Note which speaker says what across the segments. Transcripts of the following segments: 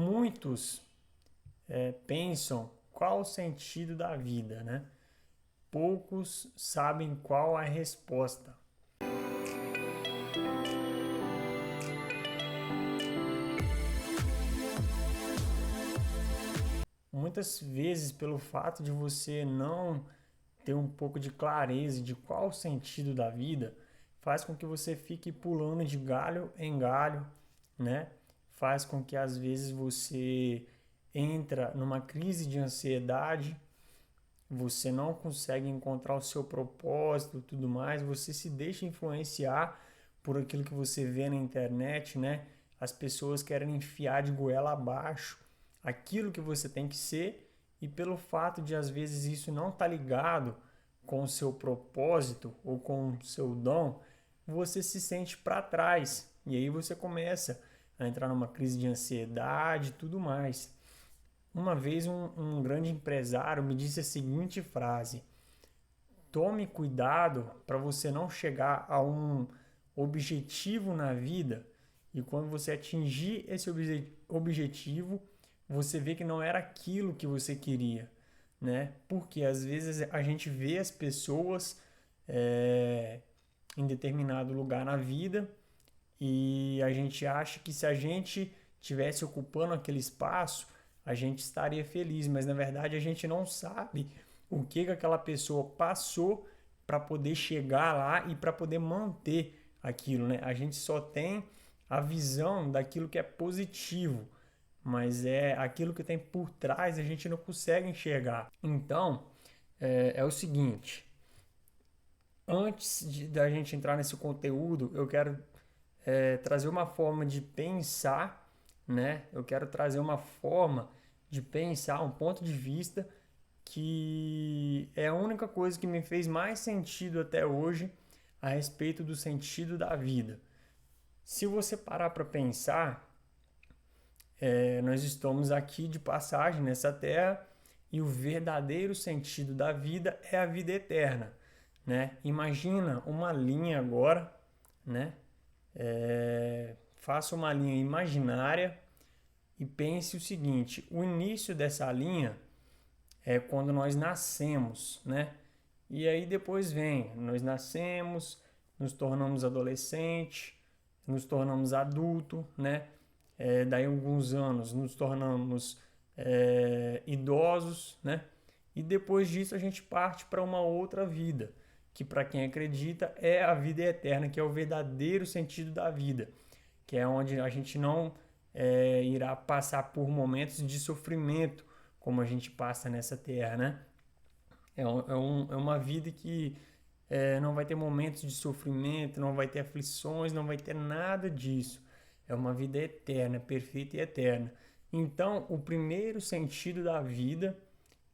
Speaker 1: Muitos pensam qual o sentido da vida, né? Poucos sabem qual a resposta. Muitas vezes, pelo fato de você não ter um pouco de clareza de qual o sentido da vida, faz com que você fique pulando de galho em galho, né? Faz com que às vezes você entra numa crise de ansiedade, você não consegue encontrar o seu propósito, tudo mais, você se deixa influenciar por aquilo que você vê na internet, né? As pessoas querem enfiar de goela abaixo aquilo que você tem que ser, e pelo fato de às vezes isso não estar ligado com o seu propósito ou com o seu dom, você se sente para trás. E aí você começa a entrar numa crise de ansiedade e tudo mais. Uma vez um grande empresário me disse a seguinte frase: tome cuidado para você não chegar a um objetivo na vida e quando você atingir esse objetivo, você vê que não era aquilo que você queria, né? Porque às vezes a gente vê as pessoas em determinado lugar na vida e a gente acha que se a gente tivesse ocupando aquele espaço, a gente estaria feliz, mas na verdade a gente não sabe o que aquela pessoa passou para poder chegar lá e para poder manter aquilo, né? A gente só tem a visão daquilo que é positivo, mas é aquilo que tem por trás a gente não consegue enxergar. Então, é o seguinte, da gente entrar nesse conteúdo, eu quero trazer uma forma de pensar, né? Eu quero trazer uma forma de pensar, um ponto de vista que é a única coisa que me fez mais sentido até hoje a respeito do sentido da vida. Se você parar para pensar, nós estamos aqui de passagem nessa terra e o verdadeiro sentido da vida é a vida eterna, né? Imagina uma linha agora, né? Faça uma linha imaginária e pense o seguinte: o início dessa linha é quando nós nascemos, né? E aí depois vem, nós nascemos, nos tornamos adolescente, nos tornamos adulto, né? Daí alguns anos nos tornamos idosos, né? E depois disso a gente parte para uma outra vida, que para quem acredita é a vida eterna, que é o verdadeiro sentido da vida, que é onde a gente não irá passar por momentos de sofrimento como a gente passa nessa terra, né? É uma vida que não vai ter momentos de sofrimento, não vai ter aflições, não vai ter nada disso. É uma vida eterna, perfeita e eterna. Então, o primeiro sentido da vida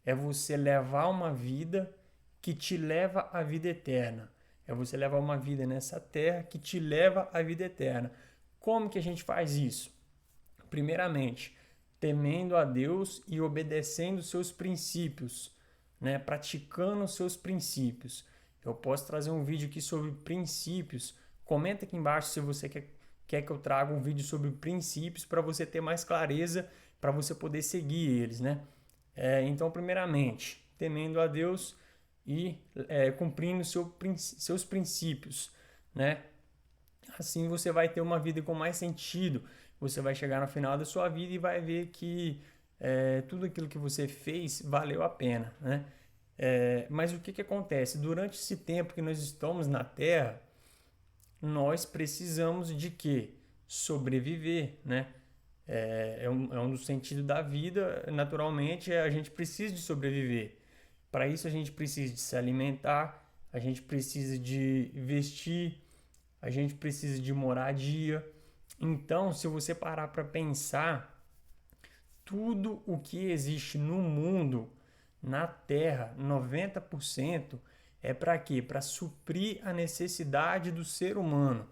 Speaker 1: é você levar uma vida que te leva à vida eterna. É você levar uma vida nessa terra que te leva à vida eterna. Como que a gente faz isso? Primeiramente, temendo a Deus e obedecendo seus princípios, né? Praticando os seus princípios. Eu posso trazer um vídeo aqui sobre princípios. Comenta aqui embaixo se você quer que eu traga um vídeo sobre princípios para você ter mais clareza, para você poder seguir eles, né? Então, primeiramente, temendo a Deus e cumprindo seus princípios, né? Assim você vai ter uma vida com mais sentido. Você vai chegar no final da sua vida e vai ver que tudo aquilo que você fez valeu a pena, né? Mas o que acontece? Durante esse tempo que nós estamos na Terra, nós precisamos de quê? Sobreviver, né? É um dos sentidos da vida, naturalmente, a gente precisa de sobreviver. Para isso a gente precisa de se alimentar, a gente precisa de vestir, a gente precisa de moradia. Então, se você parar para pensar, tudo o que existe no mundo, na Terra, 90% é para quê? Para suprir a necessidade do ser humano.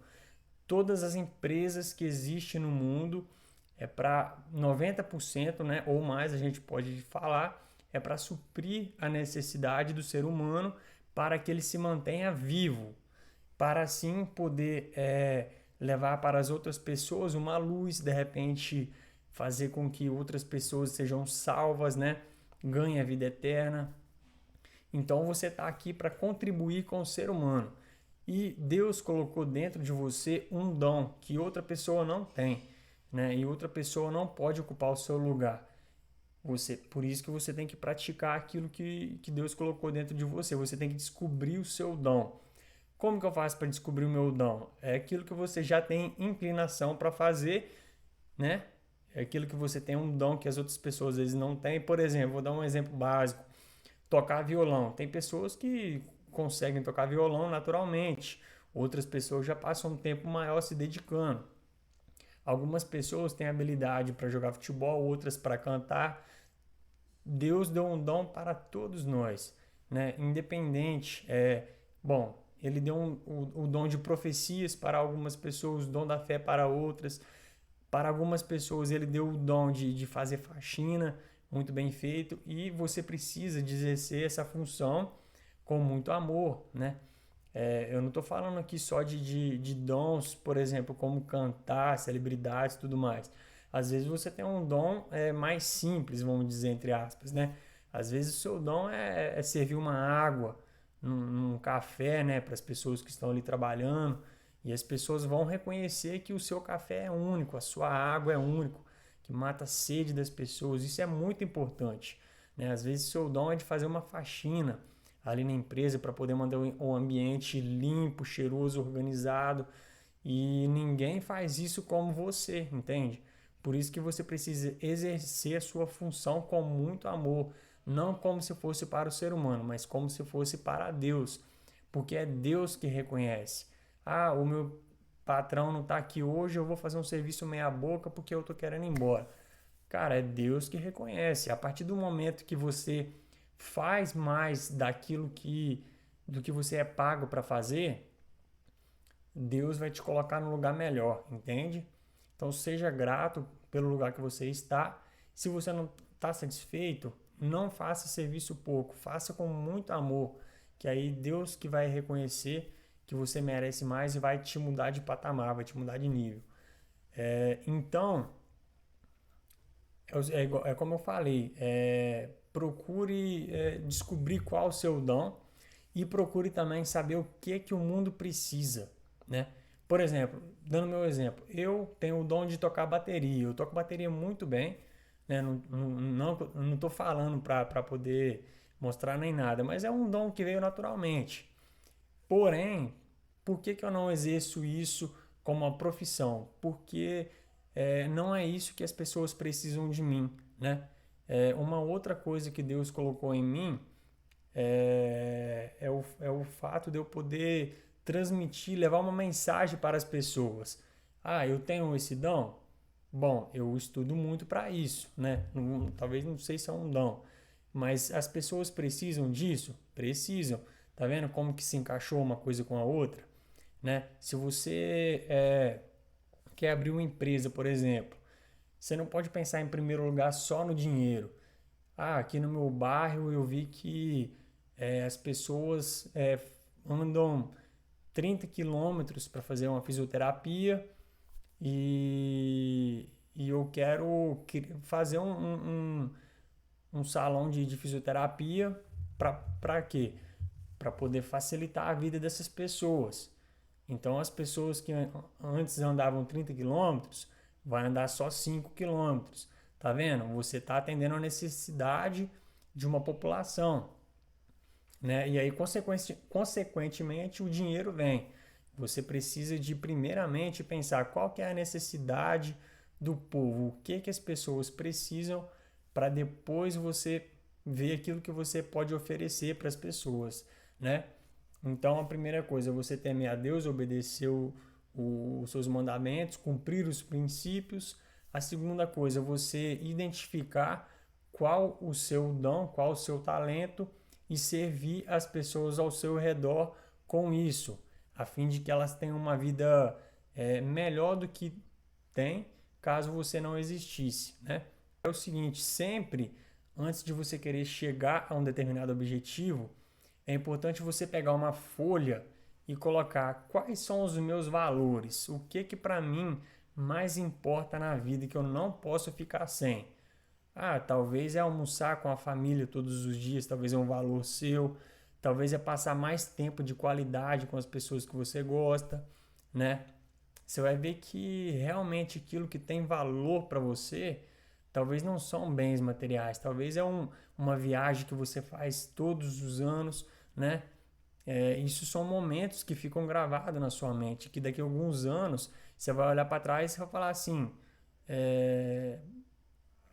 Speaker 1: Todas as empresas que existem no mundo é para 90%, né, ou mais a gente pode falar, é para suprir a necessidade do ser humano para que ele se mantenha vivo, para assim poder levar para as outras pessoas uma luz, de repente fazer com que outras pessoas sejam salvas, né? Ganhem a vida eterna. Então você está aqui para contribuir com o ser humano. E Deus colocou dentro de você um dom que outra pessoa não tem, né? E outra pessoa não pode ocupar o seu lugar. Por isso que você tem que praticar aquilo que Deus colocou dentro de você. Você tem que descobrir o seu dom. Como que eu faço para descobrir o meu dom? É aquilo que você já tem inclinação para fazer, né? É aquilo que você tem um dom que as outras pessoas às vezes não têm. Por exemplo, vou dar um exemplo básico. Tocar violão. Tem pessoas que conseguem tocar violão naturalmente. Outras pessoas já passam um tempo maior se dedicando. Algumas pessoas têm habilidade para jogar futebol, outras para cantar. Deus deu um dom para todos nós, né? Independente, bom, ele deu o dom de profecias para algumas pessoas, o dom da fé para outras. Para algumas pessoas ele deu o dom de fazer faxina, muito bem feito, e você precisa de exercer essa função com muito amor, né? Eu não estou falando aqui só de dons, por exemplo, como cantar, celebridades e tudo mais. Às vezes você tem um dom mais simples, vamos dizer, entre aspas, né? Às vezes o seu dom é servir uma água, num café, né, para as pessoas que estão ali trabalhando, e as pessoas vão reconhecer que o seu café é único, a sua água é único, que mata a sede das pessoas. Isso é muito importante, né? Às vezes o seu dom é de fazer uma faxina ali na empresa para poder manter um ambiente limpo, cheiroso, organizado, e ninguém faz isso como você, entende? Por isso que você precisa exercer a sua função com muito amor, não como se fosse para o ser humano, mas como se fosse para Deus, porque é Deus que reconhece. Ah, o meu patrão não está aqui hoje, eu vou fazer um serviço meia boca porque eu estou querendo ir embora. Cara, é Deus que reconhece. A partir do momento que você faz mais do que você é pago para fazer, Deus vai te colocar no lugar melhor, entende? Então seja grato pelo lugar que você está. Se você não está satisfeito, não faça serviço pouco, faça com muito amor, que aí Deus que vai reconhecer que você merece mais e vai te mudar de patamar, vai te mudar de nível. Então, como eu falei, procure descobrir qual é o seu dom e procure também saber o que o mundo precisa, né? Por exemplo, dando meu exemplo, eu tenho o dom de tocar bateria, eu toco bateria muito bem, né? Não estou falando para poder mostrar nem nada, mas é um dom que veio naturalmente. Porém, por que eu não exerço isso como uma profissão? Porque não é isso que as pessoas precisam de mim, né? Uma outra coisa que Deus colocou em mim é o fato de eu poder transmitir, levar uma mensagem para as pessoas. Ah, eu tenho esse dom? Bom, eu estudo muito para isso, né? Talvez não sei se é um dom, mas as pessoas precisam disso? Precisam. Tá vendo como que se encaixou uma coisa com a outra, né? Se você quer abrir uma empresa, por exemplo, você não pode pensar em primeiro lugar só no dinheiro. Ah, aqui no meu bairro eu vi que as pessoas andam 30 quilômetros para fazer uma fisioterapia e eu quero fazer um salão de fisioterapia para quê? Para poder facilitar a vida dessas pessoas. Então as pessoas que antes andavam 30 quilômetros vai andar só 5 quilômetros. Tá vendo? Você está atendendo a necessidade de uma população, né? E aí, consequentemente, o dinheiro vem. Você precisa de, primeiramente, pensar qual que é a necessidade do povo, o que as pessoas precisam, para depois você ver aquilo que você pode oferecer para as pessoas, né? Então, a primeira coisa é você temer a Deus, obedecer os seus mandamentos, cumprir os princípios. A segunda coisa é você identificar qual o seu dom, qual o seu talento e servir as pessoas ao seu redor com isso, a fim de que elas tenham uma vida melhor do que tem caso você não existisse, né? É o seguinte, sempre antes de você querer chegar a um determinado objetivo, é importante você pegar uma folha e colocar quais são os meus valores, o que para mim mais importa na vida, que eu não posso ficar sem. Ah, talvez é almoçar com a família todos os dias, talvez é um valor seu, talvez é passar mais tempo de qualidade com as pessoas que você gosta, né? Você vai ver que realmente aquilo que tem valor para você, talvez não são bens materiais, talvez é uma viagem que você faz todos os anos, né? Isso são momentos que ficam gravados na sua mente, que daqui a alguns anos você vai olhar para trás e vai falar assim, é,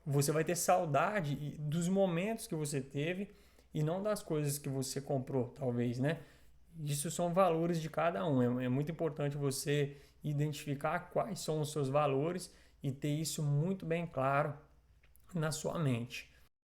Speaker 1: você vai ter saudade dos momentos que você teve e não das coisas que você comprou, talvez, né? Isso são valores de cada um. É muito importante você identificar quais são os seus valores e ter isso muito bem claro na sua mente.